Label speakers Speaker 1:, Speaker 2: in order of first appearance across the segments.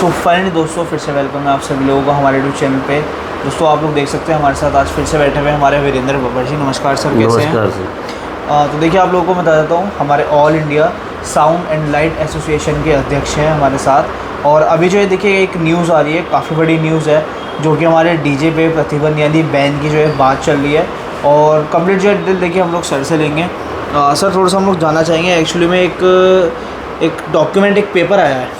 Speaker 1: So finally दोस्तों फिर से वेलकम है आप सभी लोगों को हमारे यूट्यूब चैनल पे। दोस्तों आप लोग देख सकते हैं हमारे साथ आज फिर से बैठे हुए हमारे वीरेंद्र बब्बर जी। नमस्कार सर, कैसे हैं?
Speaker 2: नमस्कार सर।
Speaker 1: तो देखिए आप लोगों को बता देता हूँ, हमारे all India sound and light association के अध्यक्ष हैं हमारे साथ। और अभी जो है देखिए एक न्यूज़ आ रही है, काफ़ी बड़ी न्यूज़ है, जो कि हमारे डीजे पे प्रतिबंध यानी बैन की जो है बात चल रही है। और कंप्लीट जो है डिटेल देखिए हम लोग सर से लेंगे। सर थोड़ा सा हम लोग जानना चाहेंगे, एक्चुअली में एक डॉक्यूमेंट, एक पेपर आया है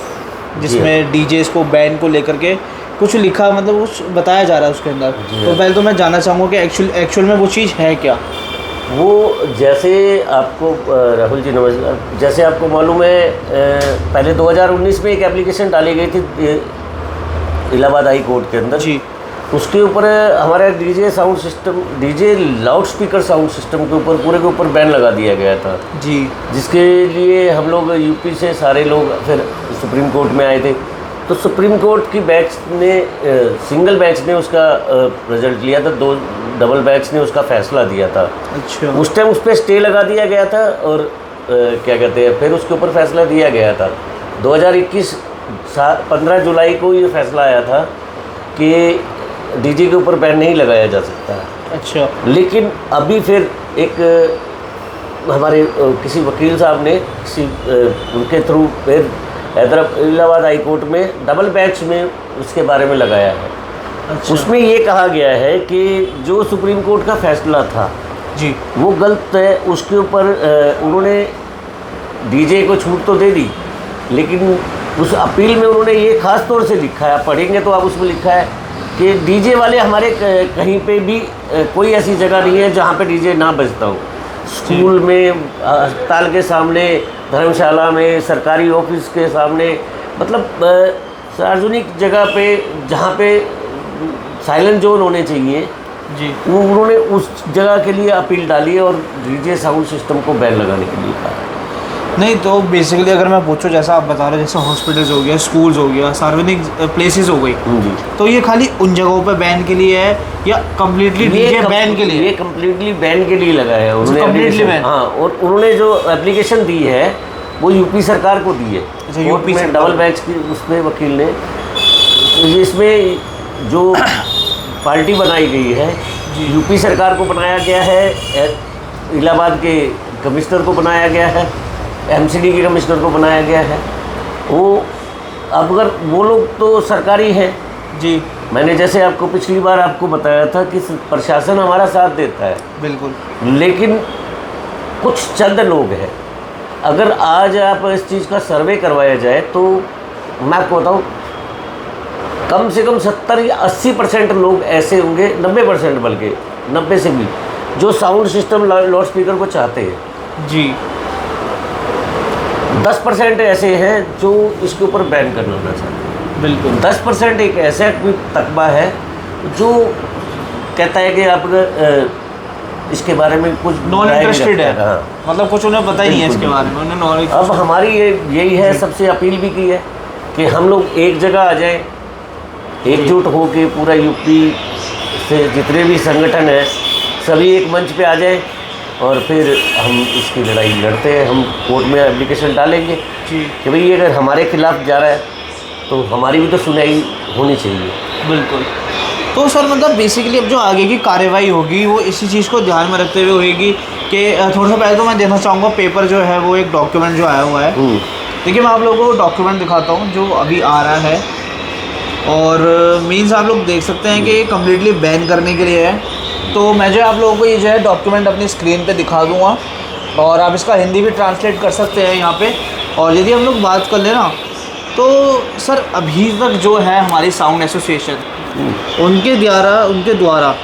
Speaker 1: जिसमें डीजे को बैन को लेकर के कुछ लिखा, मतलब कुछ बताया जा रहा है उसके अंदर। तो पहले तो मैं जानना चाहूँगा कि एक्चुअल में वो चीज़ है क्या।
Speaker 2: वो जैसे आपको राहुल जी नमस्कार, जैसे आपको मालूम है पहले 2019 में एक एप्लीकेशन डाली गई थी इलाहाबाद हाई कोर्ट के अंदर
Speaker 1: जी।
Speaker 2: उसके ऊपर हमारा DJ sound system, DJ loud speaker sound system के ऊपर पूरे के ऊपर बैन लगा दिया गया था
Speaker 1: जी।
Speaker 2: जिसके लिए हम लोग यूपी से सारे लोग फिर सुप्रीम कोर्ट में आए थे। तो सुप्रीम कोर्ट की बेंच ने सिंगल बेंच ने उसका रिजल्ट लिया था, 2 डबल बेंच ने उसका फैसला दिया था।
Speaker 1: अच्छा।
Speaker 2: उस टाइम उस पर स्टे लगा दिया गया था और क्या कहते हैं, फिर उसके ऊपर फैसला दिया गया था 2021 15 जुलाई को ये फैसला आया था कि डीजे के ऊपर बैन नहीं लगाया जा सकता।
Speaker 1: अच्छा।
Speaker 2: लेकिन अभी फिर एक हमारे किसी वकील साहब ने उनके थ्रू फिर इलाहाबाद हाई कोर्ट में डबल बेंच में उसके बारे में लगाया है।
Speaker 1: अच्छा।
Speaker 2: उसमें ये कहा गया है कि जो सुप्रीम कोर्ट का फैसला था
Speaker 1: जी
Speaker 2: वो गलत है। उसके ऊपर उन्होंने डीजे को छूट तो दे दी, लेकिन उस अपील में उन्होंने ये ख़ास तौर से लिखा है, आप पढ़ेंगे तो आप उसमें लिखा है कि डीजे वाले हमारे कहीं पे भी कोई ऐसी जगह नहीं है जहाँ पे डीजे ना बजता हो। स्कूल में, अस्पताल के सामने, धर्मशाला में, सरकारी ऑफिस के सामने, मतलब सार्वजनिक जगह पे जहाँ पे साइलेंट जोन होने चाहिए
Speaker 1: जी,
Speaker 2: वो उन्होंने उस जगह के लिए अपील डाली है और डीजे साउंड सिस्टम को बैन लगाने के लिए कहा है।
Speaker 1: नहीं तो बेसिकली अगर मैं पूछूं, जैसा आप बता रहे हैं, जैसे हॉस्पिटल्स हो गया, स्कूल्स हो गया, सार्वजनिक प्लेसेस हो गई,
Speaker 2: जी।
Speaker 1: तो ये खाली उन जगहों पे बैन के लिए है या कम्प्लीटली डीजे बैन के लिए?
Speaker 2: ये कम्प्लीटली बैन के लिए लगाया है उन्होंने
Speaker 1: completely ban?
Speaker 2: हाँ, और उन्होंने जो एप्लीकेशन दी है वो यूपी सरकार को दी है।
Speaker 1: अच्छा, यूपी
Speaker 2: में डबल बेंच की उसमें वकील ने, इसमें जो पार्टी बनाई गई है यूपी सरकार को बनाया गया है, इलाहाबाद के कमिश्नर को बनाया गया है, एमसीडी के कमिश्नर को बनाया गया है। वो अब अगर वो लोग तो सरकारी हैं
Speaker 1: जी।
Speaker 2: मैंने जैसे आपको पिछली बार आपको बताया था कि प्रशासन हमारा साथ देता है,
Speaker 1: बिल्कुल।
Speaker 2: लेकिन कुछ चंद लोग हैं। अगर आज आप इस चीज़ का सर्वे करवाया जाए तो मैं आपको बताऊँ कम से कम 70 या 80% लोग ऐसे होंगे, 90% बल्कि 90 से भी, जो साउंड सिस्टम लाउड स्पीकर को चाहते हैं
Speaker 1: जी।
Speaker 2: 10% ऐसे हैं जो इसके ऊपर बैन करना चाहते हैं।
Speaker 1: बिल्कुल।
Speaker 2: 10% एक ऐसा तकबा है जो कहता है कि आप इसके बारे में कुछ
Speaker 1: नॉन इंटरेस्टेड है।
Speaker 2: हाँ।
Speaker 1: मतलब कुछ उन्हें पता ही नहीं है इसके बारे में, उन्हें नॉलेज।
Speaker 2: अब हमारी यही है, सबसे अपील भी की है कि हम लोग एक जगह आ जाएं, एकजुट हो के पूरा यूपी से जितने भी संगठन हैं सभी एक मंच पे आ जाएं और फिर हम इसकी लड़ाई लड़ते हैं। हम कोर्ट में एप्लीकेशन डालेंगे
Speaker 1: जी
Speaker 2: कि भाई अगर हमारे खिलाफ जा रहा है तो हमारी भी तो सुनवाई होनी चाहिए।
Speaker 1: बिल्कुल। तो सर मतलब बेसिकली अब जो आगे की कार्रवाई होगी वो इसी चीज़ को ध्यान में रखते हुए होगी कि थोड़ा सा पहले तो मैं देना चाहूँगा पेपर जो है वो एक डॉक्यूमेंट जो आया हुआ है। देखिए मैं आप लोगों को डॉक्यूमेंट दिखाता हूँ जो अभी आ रहा है, और मीन्स आप लोग देख सकते हैं कि ये कम्प्लीटली बैन करने के लिए है। तो मैं जो आप लोगों को ये जो है डॉक्यूमेंट अपनी स्क्रीन पे दिखा दूँगा और आप इसका हिंदी भी ट्रांसलेट कर सकते हैं यहाँ पे। और यदि हम लोग बात कर लें ना, तो सर अभी तक जो है हमारी साउंड एसोसिएशन उनके द्वारा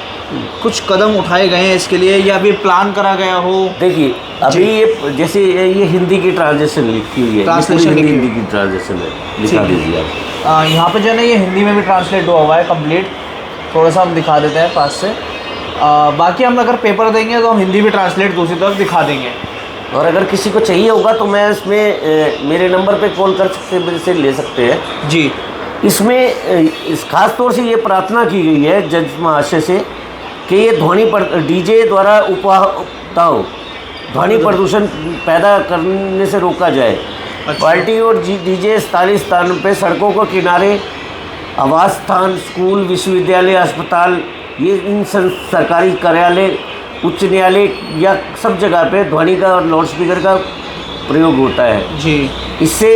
Speaker 1: कुछ कदम उठाए गए हैं इसके लिए, या अभी प्लान करा गया हो?
Speaker 2: देखिए अभी ये जैसे ये हिंदी की ट्रांसलेशन लिखी हुई है,
Speaker 1: ट्रांसलेशन
Speaker 2: हिंदी की ट्रांसलेशन है, दिखा दीजिए आप।
Speaker 1: यहाँ पे जो है ना ये हिंदी में भी ट्रांसलेट हुआ है कंप्लीट। थोड़ा सा हम दिखा देते हैं पास से। बाकी हम अगर पेपर देंगे तो हम हिंदी भी ट्रांसलेट दूसरी तरफ दिखा देंगे।
Speaker 2: और अगर किसी को चाहिए होगा तो मैं इसमें मेरे नंबर पे कॉल कर सकते, मेरे से ले सकते हैं
Speaker 1: जी।
Speaker 2: इसमें इस खास तौर से ये प्रार्थना की गई है जज महाशय से कि ये डीजे द्वारा ध्वनि प्रदूषण पैदा करने से रोका जाए। पार्टी और डीजे स्थानीय स्थानों पे सड़कों के किनारे, आवास स्थान, स्कूल, विश्वविद्यालय, अस्पताल, ये इन सरकारी कार्यालय, उच्च न्यायालय या सब जगह पे ध्वनि का और लाउड स्पीकर का प्रयोग होता है
Speaker 1: जी।
Speaker 2: इससे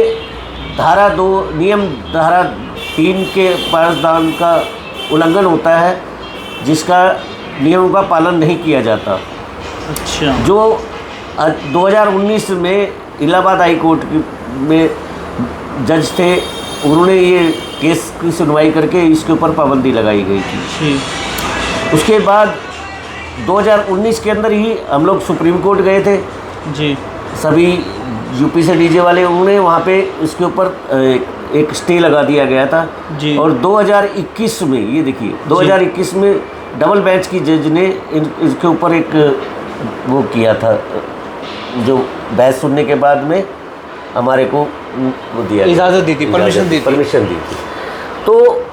Speaker 2: नियम धारा 3 के प्रावधान का उल्लंघन होता है, जिसका नियमों का पालन नहीं किया जाता।
Speaker 1: अच्छा।
Speaker 2: जो 2019 में इलाहाबाद हाई कोर्ट में जज थे, उन्होंने ये केस की सुनवाई करके इसके ऊपर पाबंदी लगाई गई थी
Speaker 1: जी।
Speaker 2: उसके बाद 2019 के अंदर ही हम लोग सुप्रीम कोर्ट गए थे,
Speaker 1: जी।
Speaker 2: सभी यूपी से डीजे वाले, उन्होंने वहाँ पे इसके ऊपर एक स्टे लगा दिया गया था
Speaker 1: जी।
Speaker 2: और 2021 में, ये देखिए 2021 में डबल बेंच की जज ने इसके ऊपर एक वो किया था, जो बहस सुनने के बाद में हमारे को वो दिया,
Speaker 1: इजाज़त दी थी, परमिशन दी थी।
Speaker 2: तो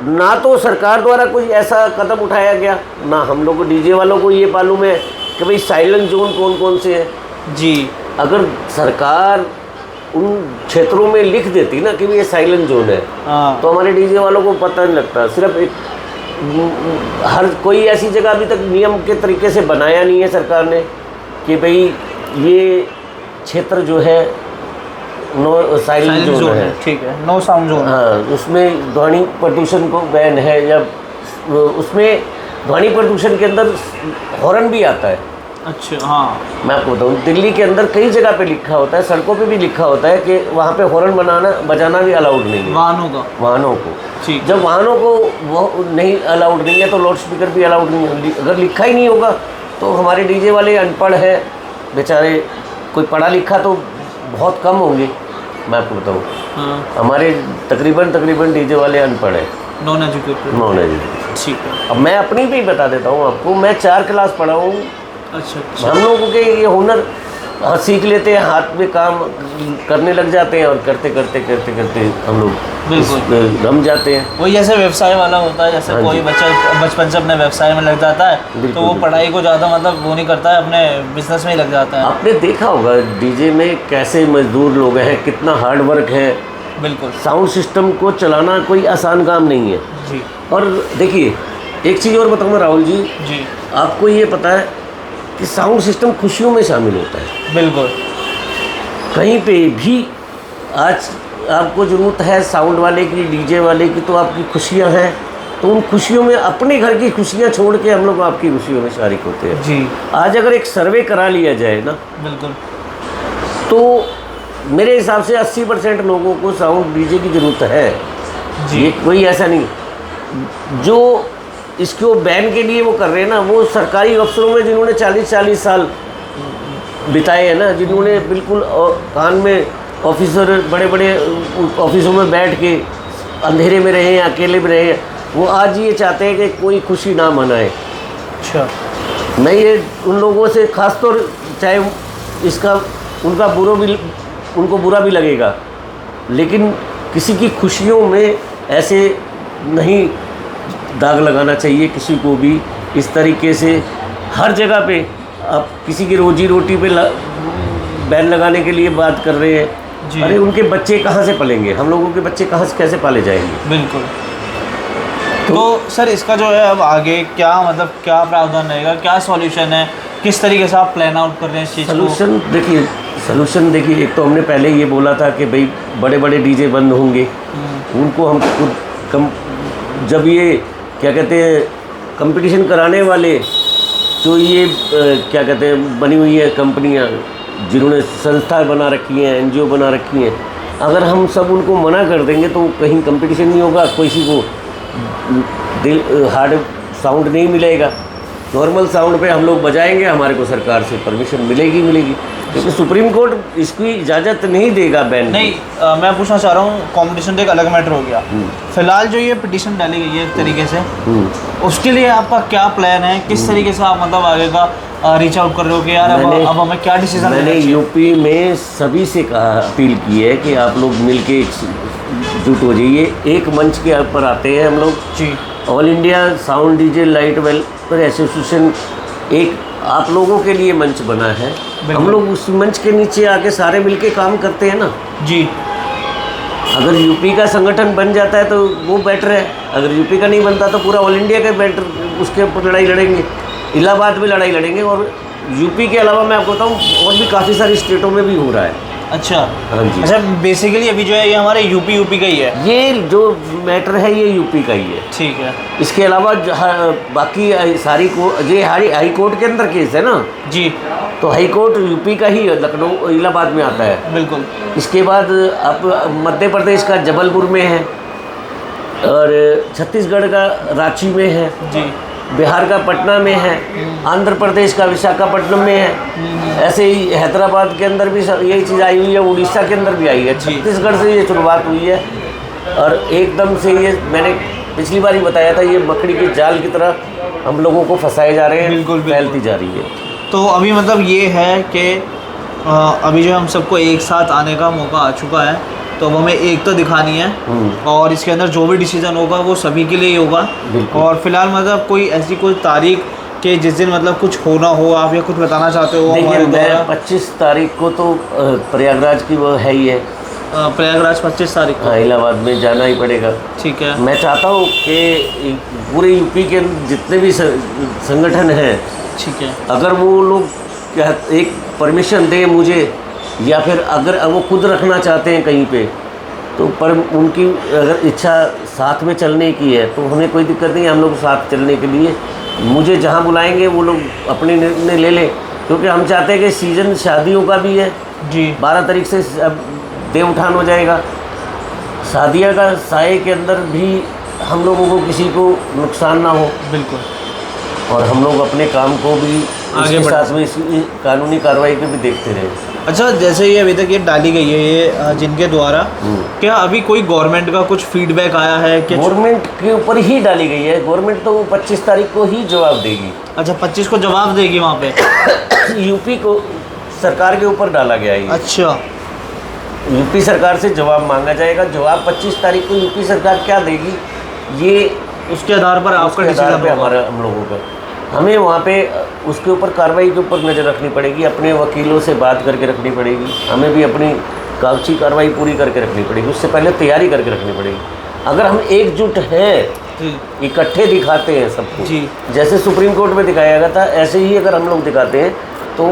Speaker 2: ना तो सरकार द्वारा कोई ऐसा कदम उठाया गया, ना हम लोग को डीजे वालों को ये मालूम है कि भाई साइलेंट जोन कौन कौन से हैं।
Speaker 1: जी।
Speaker 2: अगर सरकार उन क्षेत्रों में लिख देती ना कि ये साइलेंट जोन है,
Speaker 1: हाँ।
Speaker 2: तो हमारे डीजे वालों को पता नहीं लगता। सिर्फ एक हर कोई ऐसी जगह अभी तक नियम के तरीके से बनाया नहीं है सरकार ने कि भाई ये क्षेत्र जो है नो साइलेंट जोन है,
Speaker 1: ठीक है, नो साउंड जोन।
Speaker 2: हाँ, उसमें ध्वनि प्रदूषण को बैन है, या उसमें ध्वनि प्रदूषण के अंदर हॉर्न भी आता है।
Speaker 1: अच्छा। हाँ।
Speaker 2: मैं आपको बताऊँ, दिल्ली के अंदर कई जगह पे लिखा होता है, सड़कों पे भी लिखा होता है कि वहाँ पे हॉर्न बजाना भी अलाउड नहीं है वाहनों को।
Speaker 1: ठीक।
Speaker 2: जब वाहनों को वो नहीं अलाउड नहीं है तो लाउड स्पीकर भी अलाउड नहीं है। अगर लिखा ही नहीं होगा तो हमारे डीजे वाले अनपढ़ हैं बेचारे, कोई पढ़ा लिखा तो बहुत कम होंगे। मैं आपको बताऊँ,
Speaker 1: हाँ।
Speaker 2: हमारे तकरीबन डीजे वाले अनपढ़ हैं,
Speaker 1: नॉन एजुकेटेड। ठीक है।
Speaker 2: अब मैं अपनी भी बता देता हूँ आपको, मैं 4 क्लास पढ़ा हूँ।
Speaker 1: अच्छा।
Speaker 2: हम लोगों के ये हुनर सीख लेते हैं, हाथ में काम करने लग जाते हैं और करते करते हम लोग
Speaker 1: बिल्कुल
Speaker 2: रम जाते हैं।
Speaker 1: वही जैसे व्यवसाय वाला होता है, जैसे
Speaker 2: हाँ
Speaker 1: कोई बच्चा बचपन से अपने व्यवसाय में लग जाता है तो वो पढ़ाई को ज़्यादा मतलब वो नहीं करता है, अपने बिजनेस में ही लग जाता है।
Speaker 2: आपने देखा होगा डीजे में कैसे मजदूर लोग हैं, कितना हार्ड वर्क है।
Speaker 1: बिल्कुल।
Speaker 2: साउंड सिस्टम को चलाना कोई आसान काम नहीं है
Speaker 1: जी।
Speaker 2: और देखिए एक चीज़ और बताऊँगा राहुल जी, आपको ये पता है कि साउंड सिस्टम खुशियों में शामिल होता है।
Speaker 1: बिल्कुल।
Speaker 2: कहीं पे भी आज आपको ज़रूरत है साउंड वाले की, डीजे वाले की, तो आपकी खुशियां हैं, तो उन खुशियों में अपने घर की खुशियां छोड़ के हम लोग आपकी खुशियों में शारिक होते हैं।
Speaker 1: जी।
Speaker 2: आज अगर एक सर्वे करा लिया जाए ना,
Speaker 1: बिल्कुल,
Speaker 2: तो मेरे हिसाब से 80% लोगों को साउंड डीजे की ज़रूरत है जी। ये कोई ऐसा नहीं जो इसको बैन के लिए वो कर रहे हैं ना, वो सरकारी अफसरों में जिन्होंने 40 साल बिताए हैं ना, जिन्होंने बिल्कुल कान में ऑफिसर बड़े ऑफिसों में बैठ के अंधेरे में रहे हैं, अकेले में रहे हैं, वो आज ये चाहते हैं कि कोई खुशी ना मनाए।
Speaker 1: अच्छा।
Speaker 2: मैं ये उन लोगों से ख़ास तौर, चाहे इसका उनको बुरा भी लगेगा, लेकिन किसी की खुशियों में ऐसे नहीं दाग लगाना चाहिए किसी को भी। इस तरीके से हर जगह पे आप किसी की रोजी रोटी पे बैन लगाने के लिए बात कर रहे हैं। अरे उनके बच्चे कहाँ से पलेंगे, हम लोगों के बच्चे कहाँ से कैसे पाले जाएंगे।
Speaker 1: बिल्कुल। तो सर इसका जो है अब आगे क्या मतलब क्या प्रावधान रहेगा, क्या सॉल्यूशन है, किस तरीके से आप प्लान आउट कर रहे हैं इस चीज़ को?
Speaker 2: सलूशन देखिए, एक तो हमने पहले ये बोला था कि भाई बड़े डीजे बंद होंगे, उनको हम खुद जब ये क्या कहते हैं कंपटीशन कराने वाले जो ये क्या कहते हैं बनी हुई है कंपनियां, जिन्होंने संस्थाएं बना रखी हैं, NGO बना रखी हैं, अगर हम सब उनको मना कर देंगे तो कहीं कंपटीशन नहीं होगा, किसी को हार्ड साउंड नहीं मिलेगा। नॉर्मल साउंड पे हम लोग बजाएंगे, हमारे को सरकार से परमिशन मिलेगी, क्योंकि सुप्रीम कोर्ट इसकी इजाज़त नहीं देगा बैन
Speaker 1: नहीं। मैं पूछना चाह रहा हूँ, कंपटीशन तो एक अलग मैटर हो गया, फिलहाल जो ये पिटीशन डाली गई है एक तरीके से, उसके लिए आपका क्या प्लान है, किस तरीके से आप मतलब आगे का रीच आउट कर रहे हो कि यार अब हमें क्या डिसीजन?
Speaker 2: मैंने यूपी में सभी से अपील की है कि आप लोग मिल के एकजुट हो जाइए, एक मंच के ऊपर आते हैं हम लोग जी। All India sound DJ light welfare association एक आप लोगों के लिए मंच बना है, हम लोग उस मंच के नीचे आके सारे मिलके काम करते हैं ना
Speaker 1: जी।
Speaker 2: अगर यूपी का संगठन बन जाता है तो वो बेटर है, अगर यूपी का नहीं बनता तो पूरा ऑल इंडिया का बेटर उसके ऊपर लड़ाई लड़ेंगे, इलाहाबाद में लड़ाई लड़ेंगे। और यूपी के अलावा मैं आपको बताऊँ और भी काफ़ी सारी स्टेटों में भी हो रहा है।
Speaker 1: अच्छा
Speaker 2: हाँ जी।
Speaker 1: अच्छा, बेसिकली अभी जो है ये हमारे यूपी का ही है,
Speaker 2: ये जो मैटर है ये यूपी का ही है।
Speaker 1: ठीक है
Speaker 2: इसके अलावा बाकी सारी ये हाई कोर्ट के अंदर केस है ना
Speaker 1: जी।
Speaker 2: तो हाई कोर्ट यूपी का ही लखनऊ इलाहाबाद में आता है।
Speaker 1: बिल्कुल।
Speaker 2: इसके बाद अब मध्य प्रदेश का जबलपुर में है और छत्तीसगढ़ का रांची में है
Speaker 1: जी।
Speaker 2: बिहार का पटना में है, आंध्र प्रदेश का विशाखापट्टनम में है। ऐसे ही हैदराबाद के अंदर भी यही चीज़ आई हुई है, उड़ीसा के अंदर भी आई है, छत्तीसगढ़ से ये शुरुआत हुई है और एकदम से ये मैंने पिछली बार ही बताया था, ये मकड़ी के जाल की तरह हम लोगों को फंसाए जा रहे हैं,
Speaker 1: बिल्कुल
Speaker 2: फैलती जा रही है।
Speaker 1: तो अभी मतलब ये है कि अभी जो हम सबको एक साथ आने का मौका आ चुका है, तो अब हमें एक तो दिखानी है और इसके अंदर जो भी डिसीजन होगा वो सभी के लिए ही होगा। और फिलहाल मतलब कोई ऐसी कोई तारीख के जिस दिन मतलब कुछ होना हो, आप या कुछ बताना चाहते हो?
Speaker 2: देखिए मैं 25 तारीख को तो प्रयागराज की वो है ही है,
Speaker 1: प्रयागराज 25 तारीख को।
Speaker 2: हाँ, इलाहाबाद में जाना ही पड़ेगा।
Speaker 1: ठीक है।
Speaker 2: मैं चाहता हूँ कि पूरे यूपी के जितने भी संगठन हैं,
Speaker 1: ठीक है,
Speaker 2: अगर वो लोग एक परमिशन दें मुझे, या फिर अगर वो खुद रखना चाहते हैं कहीं पे, तो पर उनकी अगर इच्छा साथ में चलने की है तो हमें कोई दिक्कत नहीं है, हम लोग साथ चलने के लिए मुझे जहाँ बुलाएंगे वो लोग अपने निर्णय ले लें, क्योंकि हम चाहते हैं कि सीज़न शादियों का भी है
Speaker 1: जी।
Speaker 2: 12 तारीख से अब देव उठान हो जाएगा, शादियाँ का साए के अंदर भी हम लोगों को किसी को नुकसान ना हो।
Speaker 1: बिल्कुल।
Speaker 2: और हम लोग अपने काम को भी
Speaker 1: आगे
Speaker 2: इसके साथ में इसकी कानूनी कार्रवाई को भी देखते रहे।
Speaker 1: अच्छा, जैसे ये अभी तक ये डाली गई है ये जिनके द्वारा, क्या अभी कोई गवर्नमेंट का कुछ फीडबैक आया है कि?
Speaker 2: गवर्नमेंट के ऊपर ही डाली गई है, गवर्नमेंट तो 25 तारीख को ही जवाब देगी।
Speaker 1: अच्छा, 25 को जवाब देगी वहाँ पे?
Speaker 2: यूपी को सरकार के ऊपर डाला गया है।
Speaker 1: अच्छा,
Speaker 2: यूपी सरकार से जवाब मांगा जाएगा, जवाब 25 तारीख को यूपी सरकार क्या देगी ये
Speaker 1: उसके आधार पर आपका डिसीजन पे
Speaker 2: हमारा हम लोगों का, हमें वहाँ पे उसके ऊपर कार्रवाई के ऊपर नज़र रखनी पड़ेगी, अपने वकीलों से बात करके रखनी पड़ेगी, हमें भी अपनी कागजी कार्रवाई पूरी करके रखनी पड़ेगी, उससे पहले तैयारी करके रखनी पड़ेगी। अगर हम एकजुट हैं, इकट्ठे दिखाते हैं सबको जी, जैसे सुप्रीम कोर्ट में दिखाया गया था, ऐसे ही अगर हम लोग दिखाते हैं तो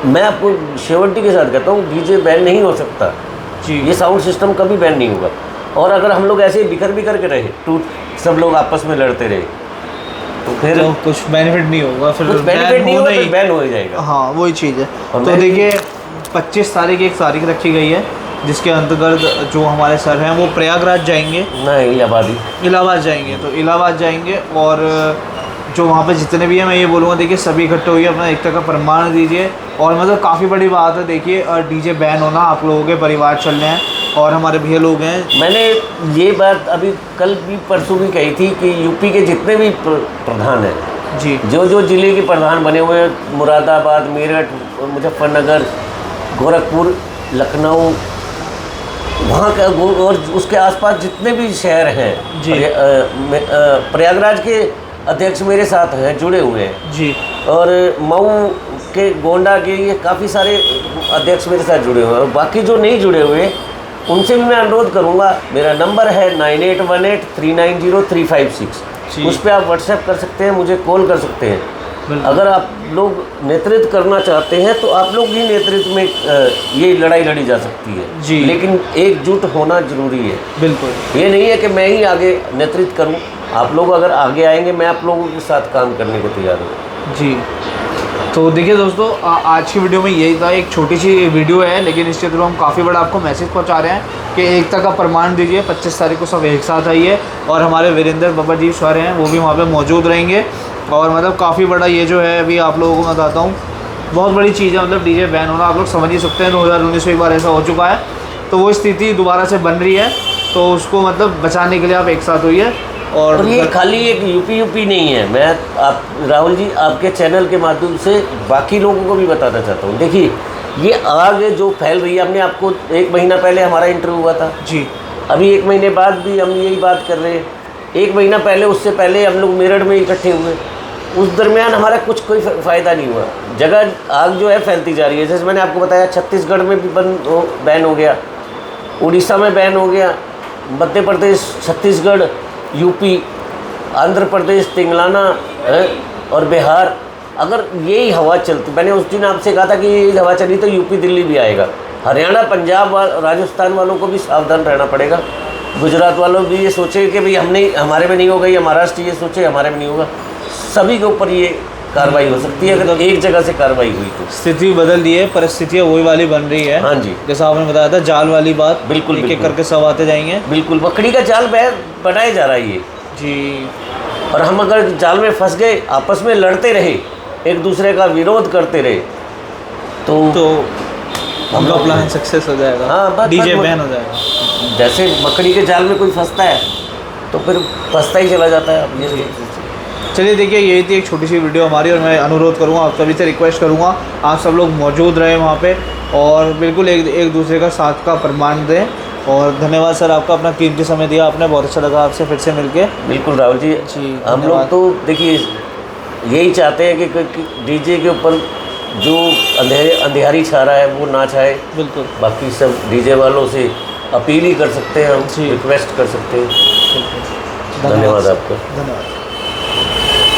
Speaker 2: मैं आपको श्योरिटी के साथ कहता हूँ डीजे बैन नहीं हो सकता जी, ये साउंड सिस्टम कभी बैन नहीं होगा। और अगर हम लोग ऐसे बिखर के रहे, सब लोग आपस में लड़ते रहे, तो फिर
Speaker 1: तो कुछ बेनिफिट नहीं होगा, फिर
Speaker 2: कुछ बेनिफिट नहीं होगा, फिर बैन हो जाएगा।
Speaker 1: हाँ, वही चीज़ है। तो देखिए 25 तारीख एक तारीख रखी गई है जिसके अंतर्गत जो हमारे सर हैं वो प्रयागराज जाएंगे,
Speaker 2: नहीं
Speaker 1: इलाहाबाद जाएंगे, तो इलाहाबाद जाएंगे और जो वहाँ पे जितने भी हैं मैं ये बोलूँगा देखिए सभी इकट्ठे होइए, अपना एकता का प्रमाण दीजिए। और मतलब काफ़ी बड़ी बात है, देखिए डीजे बैन होना, आप लोगों के परिवार चल रहे हैं और हमारे भैया लोग हैं। मैंने
Speaker 2: ये बात अभी कल भी परसों भी कही थी कि यूपी के जितने भी प्रधान हैं
Speaker 1: जी,
Speaker 2: जो ज़िले के प्रधान बने हुए हैं, मुरादाबाद, मेरठ, मुजफ्फरनगर, गोरखपुर, लखनऊ, वहाँ का और उसके आसपास जितने भी शहर हैं जी, प्रयागराज के अध्यक्ष मेरे साथ हैं, जुड़े हुए हैं जी, और मऊ के, गोंडा के, ये काफ़ी सारे अध्यक्ष मेरे साथ जुड़े हुए हैं। और बाकी जो नहीं जुड़े हुए उनसे भी मैं अनुरोध करूंगा, मेरा नंबर है 9818390356, उस पर आप व्हाट्सएप कर सकते हैं, मुझे कॉल कर सकते हैं। अगर आप लोग नेतृत्व करना चाहते हैं तो आप लोग ही नेतृत्व में ये लड़ाई लड़ी जा सकती है जी, लेकिन एकजुट होना जरूरी है। बिल्कुल, ये नहीं है कि मैं ही आगे नेतृत्व करूं, आप लोग अगर आगे आएंगे मैं आप लोगों के साथ काम करने को तैयार हूँ जी।
Speaker 1: तो देखिए दोस्तों, आज की वीडियो में यही था, एक छोटी सी वीडियो है लेकिन इसके थ्रू हम काफ़ी बड़ा आपको मैसेज पहुंचा रहे हैं कि एकता का प्रमाण दीजिए। 25 तारीख को सब एक साथ आइए और हमारे वीरेंद्र बाबा जी सर हैं वो भी वहाँ पे मौजूद रहेंगे। और मतलब काफ़ी बड़ा ये जो है अभी आप लोगों को मैं बताता हूँ, बहुत बड़ी चीज़ है, मतलब डीजे बैन होना आप लोग समझ ही सकते हैं। 2019 में एक बार ऐसा हो चुका है, तो वो स्थिति दोबारा से बन रही है, तो उसको मतलब बचाने के लिए आप एक साथ होइए। और
Speaker 2: ये खाली एक यूपी नहीं है, मैं आप राहुल जी आपके चैनल के माध्यम से बाकी लोगों को भी बताना चाहता हूँ। देखिए ये आग जो फैल रही है, हमने आपको 1 महीना पहले हमारा इंटरव्यू हुआ था जी, अभी 1 महीने बाद भी हम यही बात कर रहे हैं। 1 महीना पहले, उससे पहले हम लोग मेरठ में इकट्ठे हुए, उस दरमियान हमारा कुछ कोई फ़ायदा नहीं हुआ। जगह आग जो है फैलती जा रही है। जैसे मैंने आपको बताया छत्तीसगढ़ में भी बैन हो गया, उड़ीसा में बैन हो गया, मध्य प्रदेश, छत्तीसगढ़, यूपी, आंध्र प्रदेश, तेलंगाना और बिहार। अगर यही हवा चलती, मैंने उस दिन आपसे कहा था कि यही हवा चली तो यूपी दिल्ली भी आएगा। हरियाणा, पंजाब, राजस्थान वालों को भी सावधान रहना पड़ेगा। गुजरात वालों भी ये सोचे कि भाई हमारे में नहीं होगा, या महाराष्ट्र ये सोचे हमारे में नहीं होगा। सभी के ऊपर ये कार्रवाई हो सकती है अगर एक जगह से कार्रवाई हुई तो।
Speaker 1: स्थिति बदल दी है, परिस्थितियाँ वही वाली बन रही है।
Speaker 2: हाँ जी,
Speaker 1: जैसा आपने बताया था जाल वाली बात,
Speaker 2: बिल्कुल
Speaker 1: एक एक करके सब आते जाएंगे।
Speaker 2: बिल्कुल मकड़ी का जाल बनाया जा रहा है ये
Speaker 1: जी।
Speaker 2: और हम अगर जाल में फंस गए, आपस में लड़ते रहे, एक दूसरे का विरोध करते रहे तो
Speaker 1: हमका प्लान सक्सेस हो जाएगा।
Speaker 2: हाँ,
Speaker 1: डीजे बैन हो जाएगा।
Speaker 2: जैसे मकड़ी के जाल में कोई फंसता है तो फिर फंसता ही चला जाता है। अब ये
Speaker 1: चलिए देखिए, यही थी एक छोटी सी वीडियो हमारी, और मैं अनुरोध करूँगा आप सभी से, रिक्वेस्ट करूँगा आप सब लोग मौजूद रहें वहाँ पे और बिल्कुल एक दूसरे का साथ का प्रमाण दें। और धन्यवाद सर, आपका अपना कीमती समय दिया आपने, बहुत अच्छा लगा आपसे फिर से मिलके।
Speaker 2: बिल्कुल राहुल जी, हम लोग तो देखिए यही चाहते हैं कि डीजे के ऊपर जो अंधेरी छा रहा है वो ना छाए।
Speaker 1: बिल्कुल।
Speaker 2: बाकी सब डीजे वालों से अपील ही कर सकते हैं, हम रिक्वेस्ट कर सकते हैं। धन्यवाद आपका।
Speaker 1: धन्यवाद।